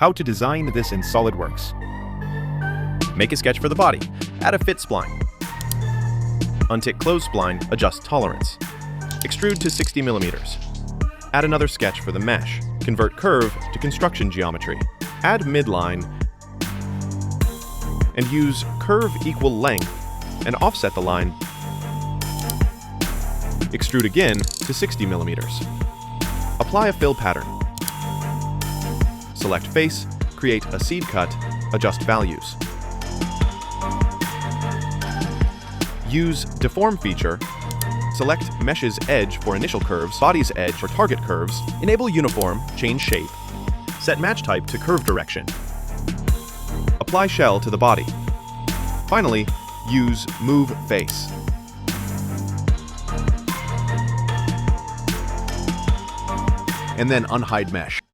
How to design this in SolidWorks. Make a sketch for the body. Add a fit spline. Untick close spline, adjust tolerance. Extrude to 60 millimeters. Add another sketch for the mesh. Convert curve to construction geometry. Add midline and use curve equal length and offset the line. Extrude again to 60 millimeters. Apply a fill pattern. Select face, create a seed cut, adjust values. Use deform feature. Select mesh's edge for initial curves, body's edge for target curves. Enable uniform, change shape. Set match type to curve direction. Apply shell to the body. Finally, use move face. And then unhide mesh.